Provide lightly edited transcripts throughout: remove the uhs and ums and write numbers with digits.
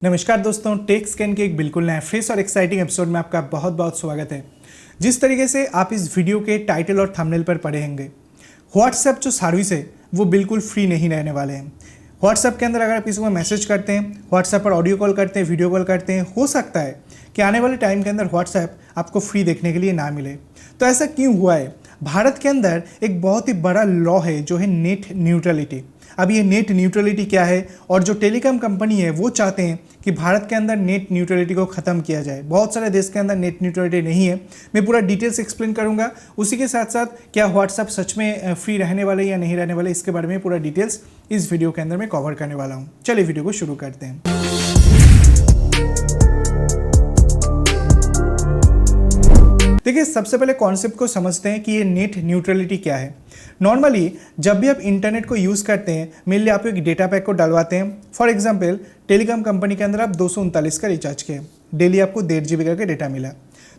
नमस्कार दोस्तों, take scan के एक बिल्कुल नया फ्रेश और एक्साइटिंग एपिसोड में आपका बहुत बहुत स्वागत है। जिस तरीके से आप इस वीडियो के टाइटल और थंबनेल पर पढ़े होंगे, व्हाट्सएप जो सर्विस है वो बिल्कुल फ्री नहीं रहने वाले हैं। व्हाट्सएप के अंदर अगर आप किसी को मैसेज करते हैं, व्हाट्सएप पर ऑडियो कॉल करते हैं, वीडियो कॉल करते हैं, हो सकता है कि आने वाले टाइम के अंदर व्हाट्सएप आपको फ्री देखने के लिए ना मिले। तो ऐसा क्यों हुआ है? भारत के अंदर एक बहुत ही बड़ा लॉ है जो है नेट न्यूट्रलिटी। अब ये नेट न्यूट्रलिटी क्या है और जो टेलीकॉम कंपनी है वो चाहते हैं कि भारत के अंदर नेट न्यूट्रलिटी को ख़त्म किया जाए। बहुत सारे देश के अंदर नेट न्यूट्रलिटी नहीं है। मैं पूरा डिटेल्स एक्सप्लेन करूंगा। उसी के साथ साथ क्या व्हाट्सएप सच में फ्री रहने वाले या नहीं रहने वाले, इसके बारे में पूरा डिटेल्स इस वीडियो के अंदर मैं कवर करने वाला हूँ। चलिए वीडियो को शुरू करते हैं। देखिए, सबसे पहले कॉन्सेप्ट को समझते हैं कि ये नेट न्यूट्रलिटी क्या है। नॉर्मली जब भी आप इंटरनेट को यूज़ करते हैं, मेनली आप एक डेटा पैक को डलवाते हैं। फॉर एग्जांपल, टेलीकॉम कंपनी के अंदर आप 239 का रिचार्ज किए, डेली आपको 1.5 GB का डेटा मिला।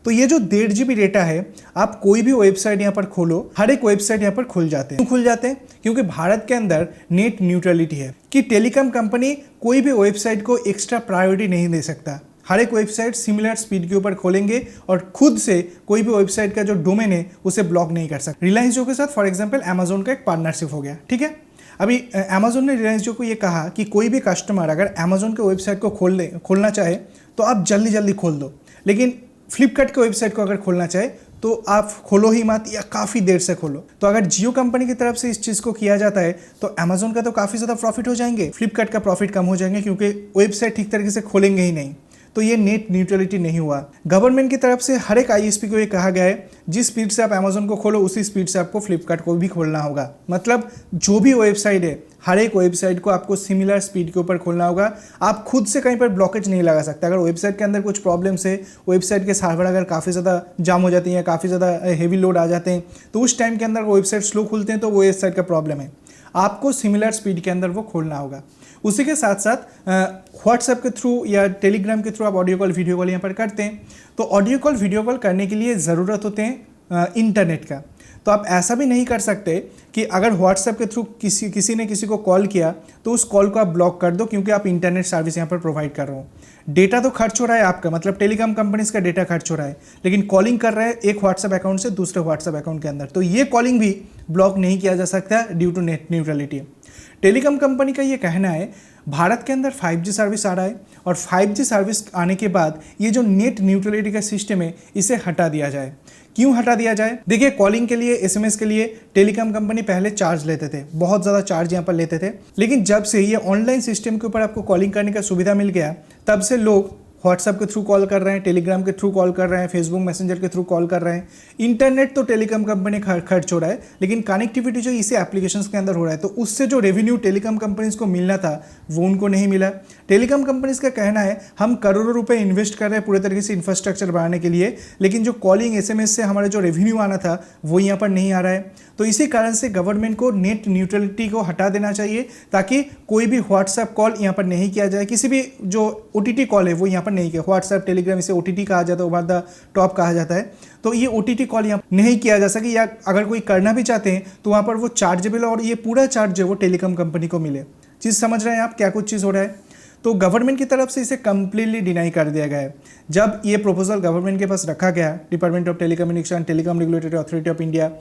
तो ये जो 1.5 GB डेटा है, आप कोई भी वेबसाइट यहाँ पर खोलो, हर एक वेबसाइट यहाँ पर खुल जाते हैं। क्यों खुल जाते हैं? क्योंकि भारत के अंदर नेट न्यूट्रलिटी है कि टेलीकॉम कंपनी कोई भी वेबसाइट को एक्स्ट्रा प्रायोरिटी नहीं दे सकता। हर एक वेबसाइट सिमिलर स्पीड के ऊपर खोलेंगे और खुद से कोई भी वेबसाइट का जो डोमेन है उसे ब्लॉक नहीं कर सकते। रिलायंस जियो के साथ फॉर एग्जांपल अमेजोन का एक पार्टनरशिप हो गया, ठीक है। अभी अमेजोन ने रिलायंस जियो को ये कहा कि कोई भी कस्टमर अगर अमेजोन के वेबसाइट को खोलना चाहे तो आप जल्दी जल्दी खोल दो, लेकिन फ्लिपकार्ट के वेबसाइट को अगर खोलना चाहे तो आप खोलो ही मत या काफ़ी देर से खोलो। तो अगर जियो कंपनी की तरफ से इस चीज़ को किया जाता है तो अमेजोन का तो काफ़ी ज़्यादा प्रॉफिट हो जाएंगे, फ्लिपकार्ट का प्रॉफिट कम हो जाएंगे, क्योंकि वेबसाइट ठीक तरीके से खोलेंगे ही नहीं। तो ये नेट न्यूट्रलिटी नहीं हुआ। गवर्नमेंट की तरफ से हर एक आईएसपी को ये कहा गया है, जिस स्पीड से आप अमेजोन को खोलो उसी स्पीड से आपको फ्लिपकार्ट को भी खोलना होगा। मतलब जो भी वेबसाइट है, हर एक वेबसाइट को आपको सिमिलर स्पीड के ऊपर खोलना होगा। आप खुद से कहीं पर ब्लॉकेज नहीं लगा सकते। अगर वेबसाइट के अंदर कुछ प्रॉब्लम्स है, वेबसाइट के सर्वर अगर काफ़ी ज़्यादा जाम हो जाती हैं या काफ़ी ज़्यादा हेवी लोड आ जाते हैं, तो उस टाइम के अंदर वेबसाइट स्लो खुलते हैं, तो वो वेबसाइट का प्रॉब्लम है। आपको सिमिलर स्पीड के अंदर वो खोलना होगा। उसी के साथ साथ व्हाट्सएप के थ्रू या टेलीग्राम के थ्रू आप ऑडियो कॉल वीडियो कॉल यहाँ पर करते हैं, तो ऑडियो कॉल वीडियो कॉल करने के लिए ज़रूरत होते हैं इंटरनेट का। तो आप ऐसा भी नहीं कर सकते कि अगर व्हाट्सएप के थ्रू किसी ने किसी को कॉल किया तो उस कॉल को आप ब्लॉक कर दो, क्योंकि आप इंटरनेट सर्विस यहाँ पर प्रोवाइड कर रहे हो। डेटा तो खर्च हो रहा है आपका, मतलब टेलीकॉम कंपनीज का डेटा खर्च हो रहा है, लेकिन कॉलिंग कर रहे हैं एक व्हाट्सएप अकाउंट से दूसरे व्हाट्सएप अकाउंट के अंदर, तो ये कॉलिंग भी ब्लॉक नहीं किया जा सकता due to net neutrality. Telecom company का ये कहना है भारत के अंदर 5G सर्विस आ रहा है और 5G सर्विस आने के बाद ये जो नेट न्यूट्रलिटी का सिस्टम है इसे हटा दिया जाए। क्यों हटा दिया जाए? देखिए, कॉलिंग के लिए, एसएमएस के लिए टेलीकॉम कंपनी पहले चार्ज लेते थे, बहुत ज़्यादा चार्ज यहाँ पर लेते थे, लेकिन जब से ये ऑनलाइन सिस्टम के ऊपर आपको कॉलिंग करने का सुविधा मिल गया, तब से लोग व्हाट्सएप के थ्रू कॉल कर रहे हैं, टेलीग्राम के थ्रू कॉल कर रहे हैं, फेसबुक मैसेंजर के थ्रू कॉल कर रहे हैं। इंटरनेट तो टेलीकॉम कंपनी खर्च हो रहा है, लेकिन कनेक्टिविटी जो इसी एप्लीकेशंस के अंदर हो रहा है, तो उससे जो रेवेन्यू टेलीकॉम कंपनीज को मिलना था वो उनको नहीं मिला। टेलीकॉम कंपनीज का कहना है हम करोड़ों रुपए इन्वेस्ट कर रहे हैं पूरे तरीके से इंफ्रास्ट्रक्चर बढ़ाने के लिए, लेकिन जो कॉलिंग एसएमएस से हमारा जो रेवेन्यू आना था वो यहाँ पर नहीं आ रहा है। तो इसी कारण से गवर्नमेंट को नेट न्यूट्रलिटी को हटा देना चाहिए, ताकि कोई भी व्हाट्सएप कॉल यहाँ पर नहीं किया जाए, किसी भी जो OTT कॉल है वो यहाँ पर नहीं किया। व्हाट्सएप, टेलीग्राम इसे OTT कहा जाता है, ओवर द टॉप कहा जाता है, तो ये OTT कॉल यहाँ नहीं किया जा सके, या अगर कोई करना भी चाहते हैं तो वहाँ पर वो चार्जेबल और ये पूरा चार्ज जो वो टेलीकॉम कंपनी को मिले। चीज़ समझ रहे हैं आप क्या कुछ चीज़ हो रहा है? तो गवर्नमेंट की तरफ से इसे कम्प्लीटली डिनाई कर दिया गया है। जब ये प्रपोजल गवर्नमेंट के पास रखा गया, department of telecommunication, telecom regulatory authority of India,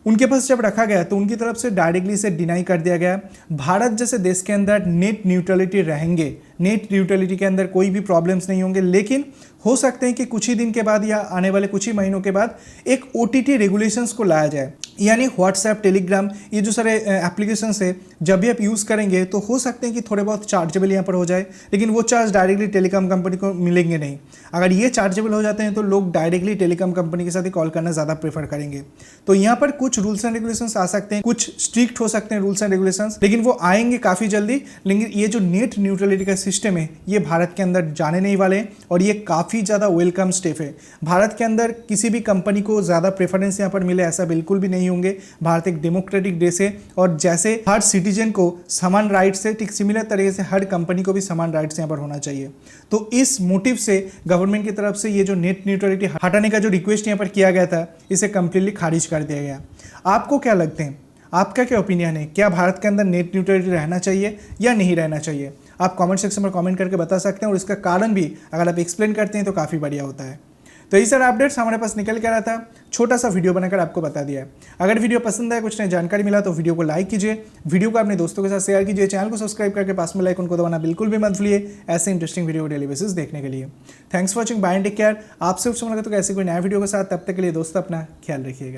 उनके पास जब रखा गया तो उनकी तरफ से डायरेक्टली इसे डिनाई कर दिया गया। भारत जैसे देश के अंदर नेट न्यूट्रलिटी रहेंगे, नेट न्यूट्रलिटी के अंदर कोई भी प्रॉब्लम्स नहीं होंगे, लेकिन हो सकते हैं कि कुछ ही दिन के बाद या आने वाले कुछ ही महीनों के बाद एक OTT रेगुलेशंस को लाया जाए, यानी व्हाट्सएप, टेलीग्राम, ये जो सारे एप्लीकेशंस है जब भी आप यूज़ करेंगे तो हो सकते हैं कि थोड़े बहुत चार्जेबल यहाँ पर हो जाए, लेकिन वो चार्ज डायरेक्टली टेलीकॉम कंपनी को मिलेंगे नहीं। अगर ये चार्जेबल हो जाते हैं तो लोग डायरेक्टली टेलीकॉम कंपनी के साथ ही कॉल करना ज़्यादा प्रेफर करेंगे। तो यहाँ पर कुछ रूल्स एंड रेगुलेशंस आ सकते हैं, कुछ स्ट्रिक्ट हो सकते हैं रूल्स एंड रेगुलेशंस, लेकिन वो आएंगे काफ़ी जल्दी। लेकिन ये जो नेट न्यूट्रलिटी का सिस्टम है ये भारत के अंदर जाने नहीं वाले, और ये काफ़ी ज़्यादा वेलकम स्टेप है। भारत के अंदर किसी भी कंपनी को ज़्यादा प्रेफरेंस यहाँ पर मिले ऐसा बिल्कुल भी नहीं होंगे। भारत एक डेमोक्रेटिक देश है, और जैसे हर सिटीजन को समान राइट्स है, ठीक सिमिलर तरीके से हर कंपनी को भी समान राइट्स यहाँ पर होना चाहिए। तो इस मोटिव से गवर्नमेंट की तरफ से ये जो नेट न्यूट्रलिटी हटाने का जो रिक्वेस्ट यहाँ पर किया गया था, इसे कम्प्लीटली खारिज कर दिया गया। आपको क्या लगते हैं? आपका क्या ओपिनियन है? क्या भारत के अंदर नेट न्यूट्रलिटी रहना चाहिए या नहीं रहना चाहिए? आप कमेंट सेक्शन में कमेंट करके बता सकते हैं और इसका कारण भी अगर आप एक्सप्लेन करते हैं तो काफ़ी बढ़िया होता है। तो ये सारे अपडेट्स हमारे पास निकल के रहा था, छोटा सा वीडियो बनाकर आपको बता दिया है। अगर वीडियो पसंद आया, कुछ नई जानकारी मिला तो वीडियो को लाइक कीजिए, वीडियो को अपने दोस्तों के साथ शेयर कीजिए, चैनल को सब्सक्राइब करके पास में आइकन को दबाना बिल्कुल भी मत भूलिए ऐसे इंटरेस्टिंग वीडियो डेली बेसिस देखने के लिए। Thanks for watching, bye and take care. आपसे कुछ मुलाकात तो ऐसे कोई नया वीडियो के साथ, तब तक के लिए दोस्तों अपना ख्याल रखिएगा।